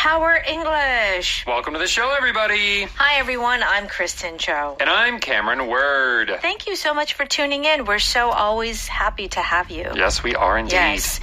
Power English. Welcome to the show, everybody. Hi, everyone. I'm Kristen Cho. And I'm Cameron Word. Thank you so much for tuning in. We're so always happy to have you. Yes, we are indeed. Yes.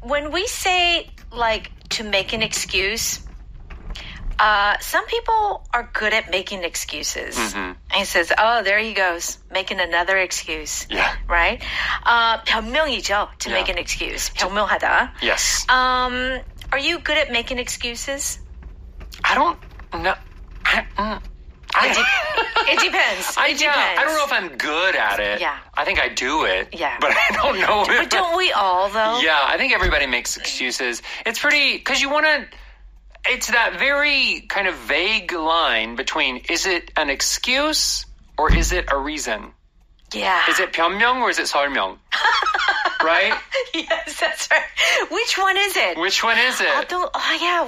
When we say, to make an excuse, some people are good at making excuses. Mm-hmm. And he says, oh, there he goes, making another excuse. Yeah. Right? 변명이죠, to make an excuse. 변명하다. Yes. Are you good at making excuses? I don't know. It depends. It depends. I don't know if I'm good at it. Yeah. I think I do it. Yeah. But I don't know. But don't we all, though? Yeah, I think everybody makes excuses. It's pretty, because you want to, it's that very kind of vague line between, is it an excuse or is it a reason? Yeah. Is it 변명 or is it 설명? Right? Yes, that's right. Which one is it? Which one is it?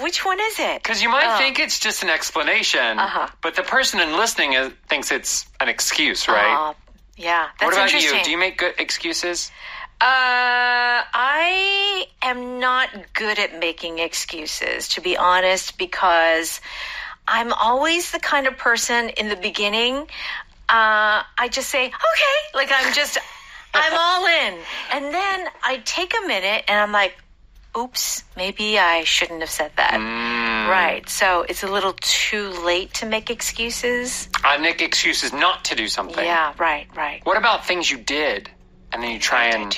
Which one is it? Because you might think it's just an explanation, but the person listening thinks it's an excuse, right? Yeah, that's What about interesting. you? Do you make good excuses? I am not good at making excuses, to be honest, because I'm always the kind of person in the beginning, I just say, okay, I'm all in. And then I take a minute and I'm like, oops, maybe I shouldn't have said that. Right. So it's a little too late to make excuses. I make excuses not to do something. Yeah, right. What about things you did and then you try and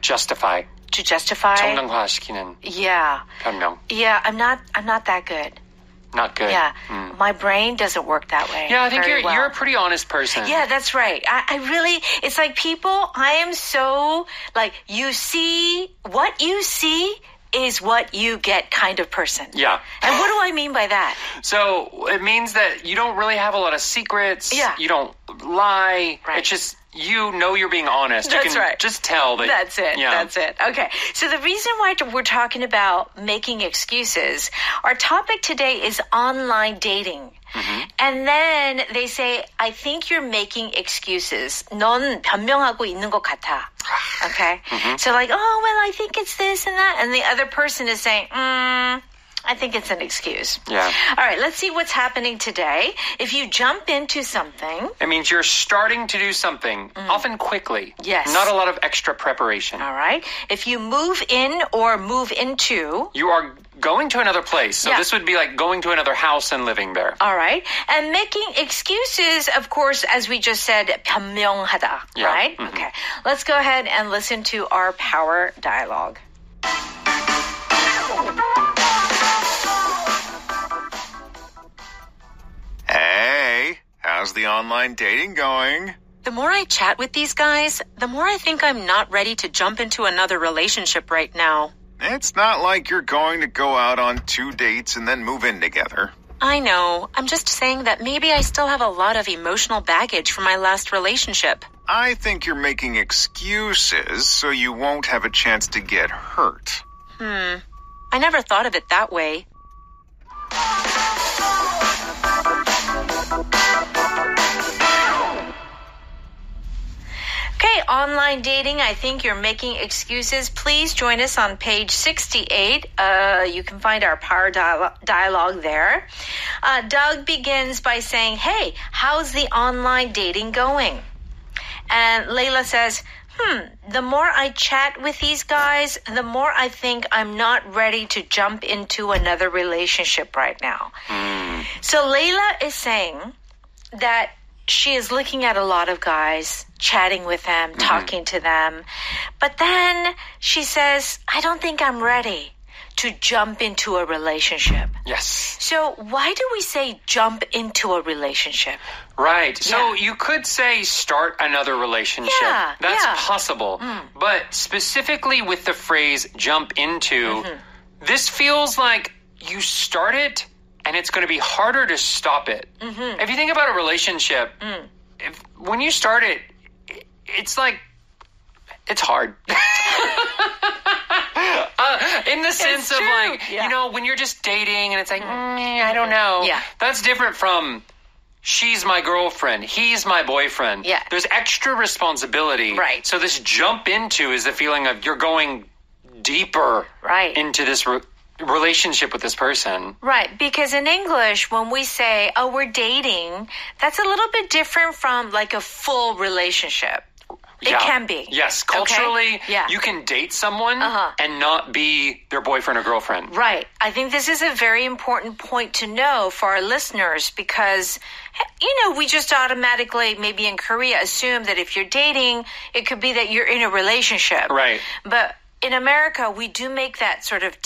justify? To justify? 정당화시키는 Yeah. 변명. Yeah, I'm not that good. Not good. Yeah. My brain doesn't work that way. Yeah, I think very you're a pretty honest person. Yeah, that's right. I really, it's like people, I am so, what you see is what you get kind of person. Yeah. And what do I mean by that? So it means that you don't really have a lot of secrets. Yeah. You don't lie. Right. It's just, you know you're being honest. That's you can right. just tell that. That's it. Yeah. That's it. Okay. So the reason why we're talking about making excuses, our topic today is online dating. Mm-hmm. And then they say, I think you're making excuses. 넌 변명하고 있는 것 같아. Okay? Mm-hmm. So I think it's this and that. And the other person is saying, I think it's an excuse. Yeah. All right, let's see what's happening today. If you jump into something. It means you're starting to do something, often quickly. Yes. Not a lot of extra preparation. All right. If you move in or move into. You are going to another place. So this would be like going to another house and living there. All right. And making excuses, of course, as we just said, 변명하다. Yeah. Right? Mm-hmm. Okay. Let's go ahead and listen to our power dialogue. Hey, how's the online dating going? The more I chat with these guys, the more I think I'm not ready to jump into another relationship right now. It's not like you're going to go out on 2 dates and then move in together. I know. I'm just saying that maybe I still have a lot of emotional baggage from my last relationship. I think you're making excuses so you won't have a chance to get hurt. I never thought of it that way. Okay, online dating, I think you're making excuses. Please join us on page 68. You can find our power dialogue there. Doug begins by saying, hey, how's the online dating going? And Layla says, the more I chat with these guys, the more I think I'm not ready to jump into another relationship right now. So Layla is saying that she is looking at a lot of guys, chatting with them, talking to them. But then she says, I don't think I'm ready to jump into a relationship. Yes. So why do we say jump into a relationship? Right. So you could say start another relationship. Yeah, That's possible. But specifically with the phrase jump into, this feels like you start it and it's going to be harder to stop it. If you think about a relationship, when you start it, it's like, it's hard. In the sense of when you're just dating and it's like, I don't know. Yeah. That's different from she's my girlfriend, he's my boyfriend. Yeah. There's extra responsibility. Right. So this jump into is the feeling of you're going deeper into this relationship with this person. Right, because in English, when we say, oh, we're dating, that's a little bit different from like a full relationship. It can be. Yes, culturally, Okay? Yeah. you can date someone and not be their boyfriend or girlfriend. Right. I think this is a very important point to know for our listeners because, we just automatically, maybe in Korea, assume that if you're dating, it could be that you're in a relationship. Right. But in America, we do make that sort of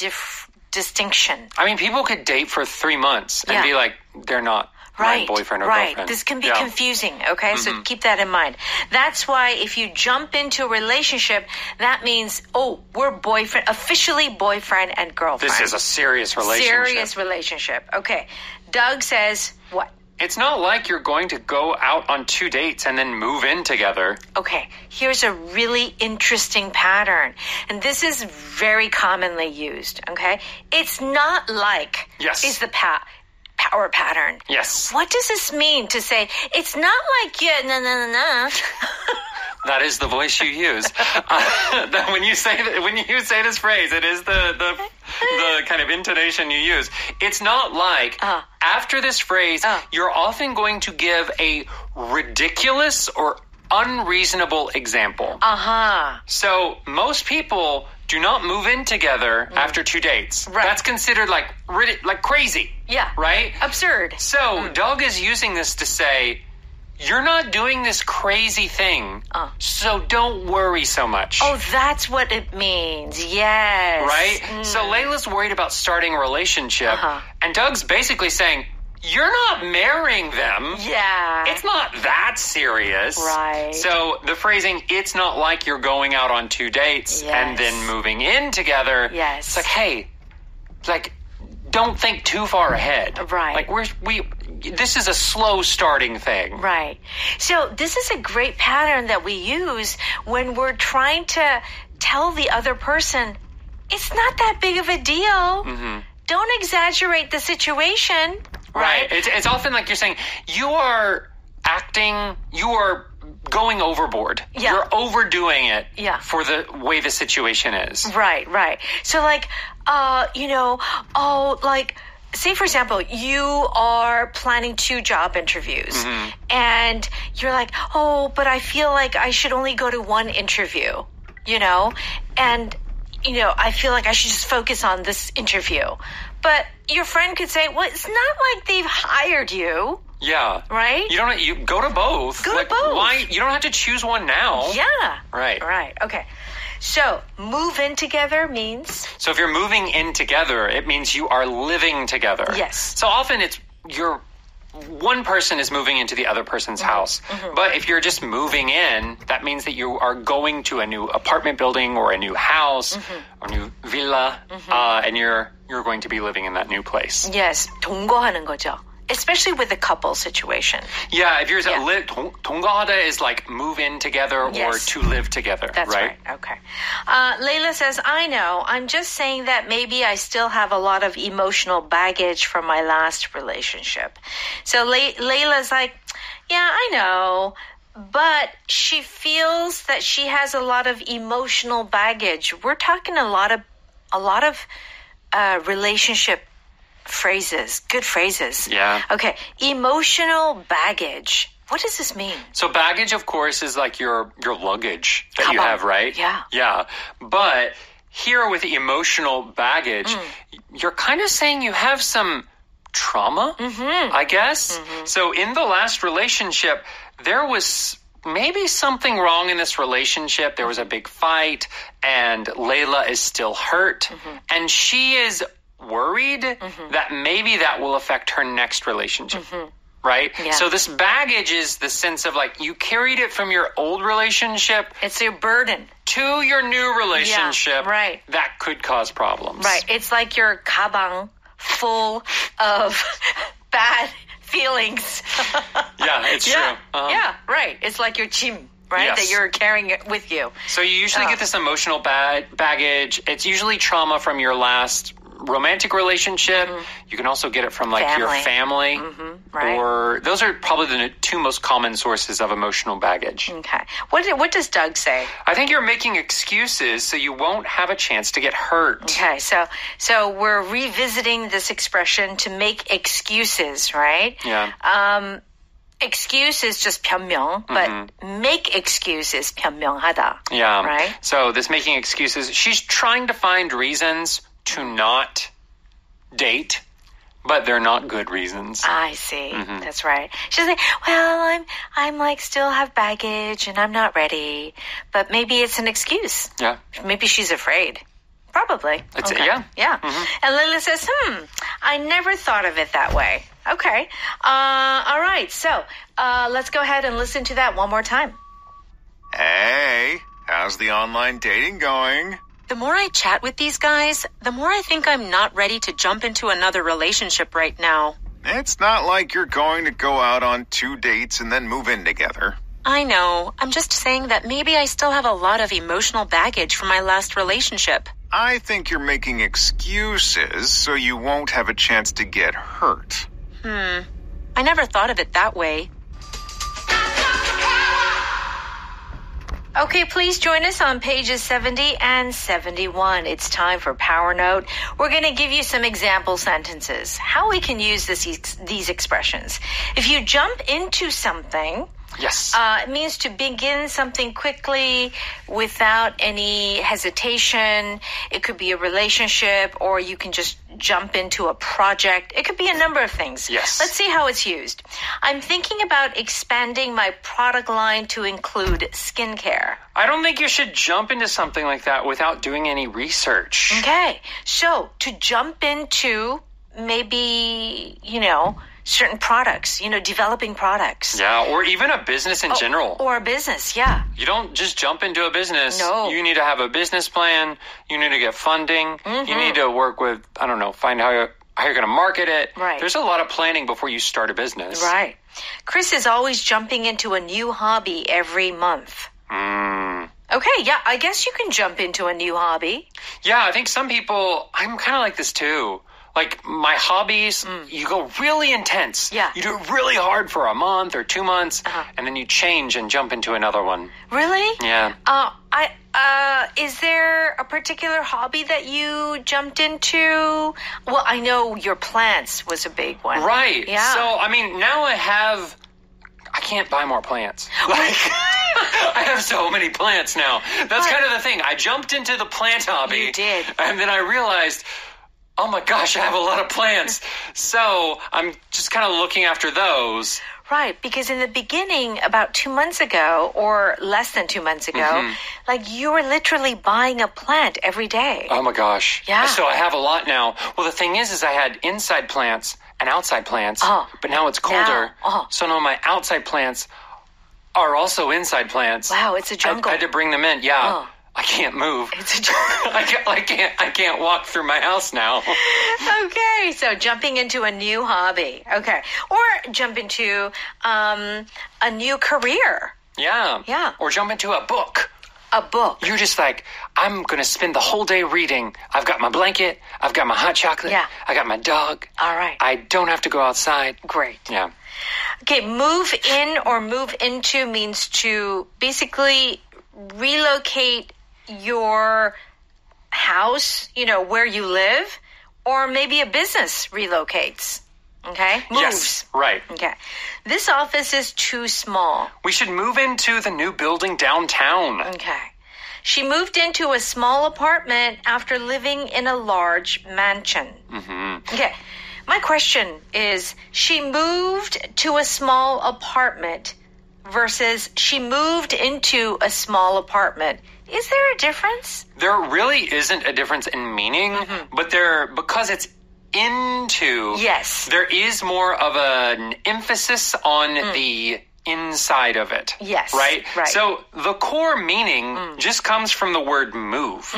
distinction. I mean, people could date for 3 months and be like, they're not my boyfriend or girlfriend. Right. This can be confusing, okay? So keep that in mind. That's why if you jump into a relationship, that means, we're officially boyfriend and girlfriend. This is a serious relationship. Serious relationship. Okay. Doug says what? It's not like you're going to go out on 2 dates and then move in together. Okay, here's a really interesting pattern. And this is very commonly used, okay? It's not like is the power pattern. Yes. What does this mean to say, it's not like you, no. That is the voice you use. When you say this phrase, it is the kind of intonation you use. It's not like after this phrase, you're often going to give a ridiculous or unreasonable example. So most people do not move in together after 2 dates. Right. That's considered like crazy. Yeah. Right? Absurd. So Doug is using this to say, you're not doing this crazy thing, so don't worry so much. Oh, that's what it means. Yes. Right? So Layla's worried about starting a relationship, and Doug's basically saying, you're not marrying them. Yeah. It's not that serious. Right. So the phrasing, it's not like you're going out on 2 dates and then moving in together. Yes. It's like, hey, don't think too far ahead. Right. This is a slow starting thing. Right. So this is a great pattern that we use when we're trying to tell the other person, it's not that big of a deal. Don't exaggerate the situation. Right. It's often like you're saying, you are going overboard. Yeah. You're overdoing it Yeah. for the way the situation is. Right. So say for example, you are planning 2 job interviews and you're like, but I feel like I should only go to 1 interview, and I feel like I should just focus on this interview. But your friend could say, well, it's not like they've hired you. Yeah. Right? You go to both. Go to both. Why? You don't have to choose one now. Yeah. Right. Okay. So, move in together means? So if you're moving in together, it means you are living together. Yes. So often one person is moving into the other person's house. But if you're just moving in, that means that you are going to a new apartment building or a new house or new villa, and you're going to be living in that new place. Yes. 동거하는 거죠. Especially with the couple situation. Yeah, if you're 동거하다 is like move in together or to live together. That's right. Okay. Layla says, I know. I'm just saying that maybe I still have a lot of emotional baggage from my last relationship. So Layla's like, yeah, I know. But she feels that she has a lot of emotional baggage. We're talking a lot of relationship phrases, good phrases. Yeah. Okay. Emotional baggage. What does this mean? So baggage, of course, is like your luggage that you have, right? Yeah. Yeah. But here with the emotional baggage, you're kind of saying you have some trauma, I guess. So in the last relationship, there was maybe something wrong in this relationship. There was a big fight, and Layla is still hurt, and she is worried that maybe that will affect her next relationship. Right? Yeah. So this baggage is the sense of like you carried it from your old relationship. It's your burden. To your new relationship. Yeah, right. That could cause problems. Right. It's like your 가방 full of bad feelings. Yeah, it's true. Yeah, right. It's like your 짐, right? Yes. That you're carrying it with you. So you usually get this emotional baggage. It's usually trauma from your last romantic relationship. You can also get it from like your family. right? Or those are probably the two most common sources of emotional baggage. Okay. What does Doug say? I think you're making excuses so you won't have a chance to get hurt. Okay, so we're revisiting this expression to make excuses, right? Yeah. Excuse is just 변명, but make excuse is 변명하다. Yeah. Right? So this making excuses, she's trying to find reasons to not date, but they're not good reasons. I see. That's right. She's like, well, I'm like still have baggage and I'm not ready, but maybe it's an excuse. Yeah. Maybe she's afraid. Probably. It's, okay. Yeah. Yeah. And Lila says, I never thought of it that way. Okay. All right. So let's go ahead and listen to that one more time. Hey, how's the online dating going? The more I chat with these guys, the more I think I'm not ready to jump into another relationship right now. It's not like you're going to go out on 2 dates and then move in together. I know. I'm just saying that maybe I still have a lot of emotional baggage from my last relationship. I think you're making excuses so you won't have a chance to get hurt. I never thought of it that way. Okay, please join us on pages 70 and 71. It's time for Power Note. We're going to give you some example sentences, how we can use these expressions. If you jump into something, Yes. it means to begin something quickly without any hesitation. It could be a relationship, or you can just jump into a project. It could be a number of things. Yes. Let's see how it's used. I'm thinking about expanding my product line to include skincare. I don't think you should jump into something like that without doing any research. Okay. So to jump into maybe, certain products, developing products. Yeah, or even a business in general. Or a business, yeah. You don't just jump into a business. No. You need to have a business plan. You need to get funding. You need to work with, find how you're going to market it. Right. There's a lot of planning before you start a business. Right. Chris is always jumping into a new hobby every month. Okay, yeah, I guess you can jump into a new hobby. Yeah, I think some people, I'm kind of like this too. Like my hobbies, you go really intense. Yeah. You do it really hard for a month or 2 months, and then you change and jump into another one. Really? Yeah. Is there a particular hobby that you jumped into? Well, I know your plants was a big one. Right. Yeah. So, now I can't buy more plants. I have so many plants now. That's kind of the thing. I jumped into the plant hobby. You did. And then I realized, oh my gosh, I have a lot of plants. So I'm just kind of looking after those. Right, because in the beginning, about 2 months ago, or less than 2 months ago, you were literally buying a plant every day. Oh my gosh. Yeah. So I have a lot now. Well, the thing is I had inside plants and outside plants, but now it's colder. So now my outside plants are also inside plants. Wow, it's a jungle. I had to bring them in. Yeah. I can't move. It's a jungle. I can't walk through my house now. Okay, so jumping into a new hobby. Okay. Or jump into a new career. Yeah. Yeah. Or jump into a book. A book. You're just like, I'm going to spend the whole day reading. I've got my blanket. I've got my hot chocolate. Yeah. I got my dog. All right. I don't have to go outside. Great. Yeah. Okay, move in or move into means to basically relocate your house, where you live, or maybe a business relocates. Okay? Moves. Yes, right. Okay. This office is too small. We should move into the new building downtown. Okay. She moved into a small apartment after living in a large mansion. Okay. My question is, she moved to a small apartment versus she moved into a small apartment. Is there a difference? There really isn't a difference in meaning, but because it's into, yes, there is more of an emphasis on the inside of it. Yes. Right? Right. So the core meaning just comes from the word move.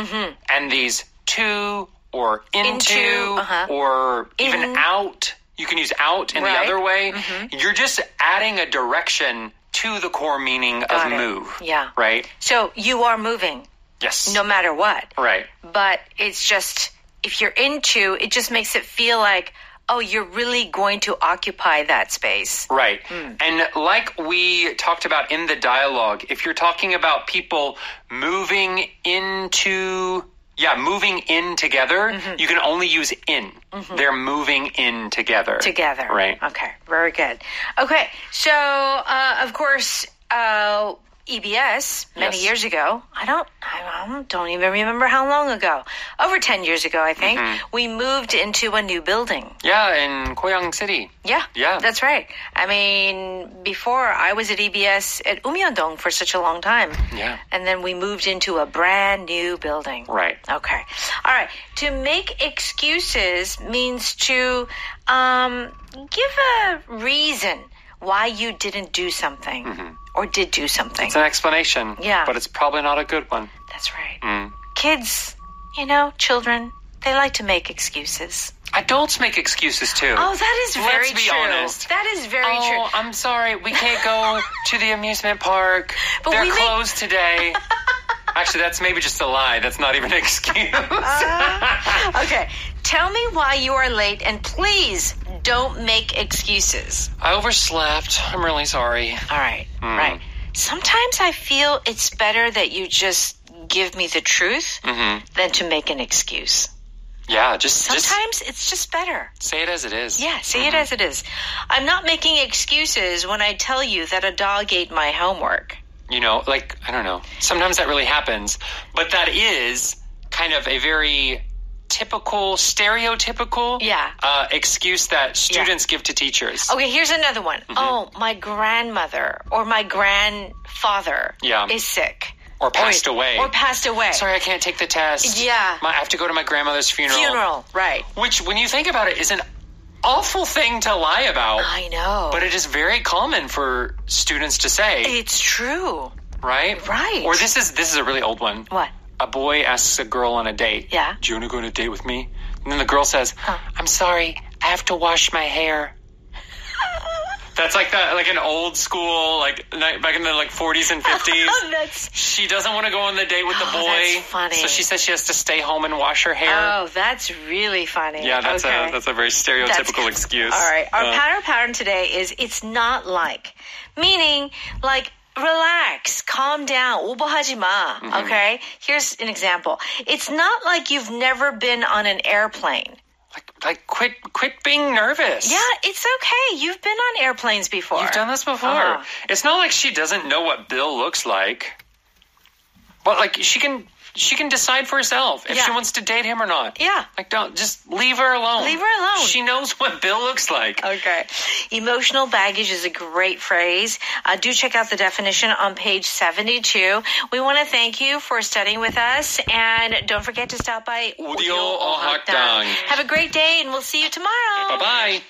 And these to or into or even out. You can use out in the other way. You're just adding a direction to the core meaning of move. Yeah. Right? So you are moving. Yes. No matter what. Right. But it's just, if you're into, it just makes it feel like, oh, you're really going to occupy that space. Right. And like we talked about in the dialogue, if you're talking about people moving in together, you can only use in. They're moving in together. Together. Right. Okay, very good. Okay, so, of course, EBS, many years ago, I don't even remember how long ago, over 10 years ago, I think, we moved into a new building. Yeah, in Goyang City. Yeah, Yeah. That's right. I mean, before I was at EBS at Umyeondong for such a long time. Yeah. And then we moved into a brand new building. Right. Okay. All right. To make excuses means to give a reason why you didn't do something or did do something. It's an explanation. Yeah. But it's probably not a good one. That's right. Kids, children, they like to make excuses. Adults make excuses too. Oh, that is very Let's be true. honest. That is very true. Oh, I'm sorry. We can't go to the amusement park. But They're we make- closed today. Actually, that's maybe just a lie. That's not even an excuse. Okay. Tell me why you are late, and please don't make excuses. I overslept. I'm really sorry. All right. Right. Sometimes I feel it's better that you just give me the truth than to make an excuse. Yeah, just Sometimes it's just better. say it as it is. Yeah, say it as it is. I'm not making excuses when I tell you that a dog ate my homework. I don't know. Sometimes that really happens. But that is kind of a very stereotypical excuse that students give to teachers. Okay, here's another one. Oh, my grandmother or my grandfather is sick. Or passed away. Or passed away. Sorry, I can't take the test. Yeah. I have to go to my grandmother's funeral. Right. Which, when you think about it, is an awful thing to lie about. I know. But it is very common for students to say. It's true. Right? Right. Or this is a really old one. What? A boy asks a girl on a date. Yeah. Do you want to go on a date with me? And then the girl says, I'm sorry, I have to wash my hair. That's like an old school, back in the 40s and 50s. She doesn't want to go on the date with the boy. That's funny. So she says she has to stay home and wash her hair. Oh, that's really funny. Yeah, that's okay. a very stereotypical excuse. All right. Our pattern today is it's not like. Meaning, relax, calm down, 오버하지 마, okay? Here's an example. It's not like you've never been on an airplane. Quit being nervous. Yeah, it's okay. You've been on airplanes before. You've done this before. It's not like she doesn't know what Bill looks like. But she can decide for herself if she wants to date him or not. Yeah. Don't just leave her alone. Leave her alone. She knows what Bill looks like. Okay. Emotional baggage is a great phrase. Do check out the definition on page 72. We want to thank you for studying with us, and don't forget to stop by Audio Ohakdang. Have a great day, and we'll see you tomorrow. Bye-bye.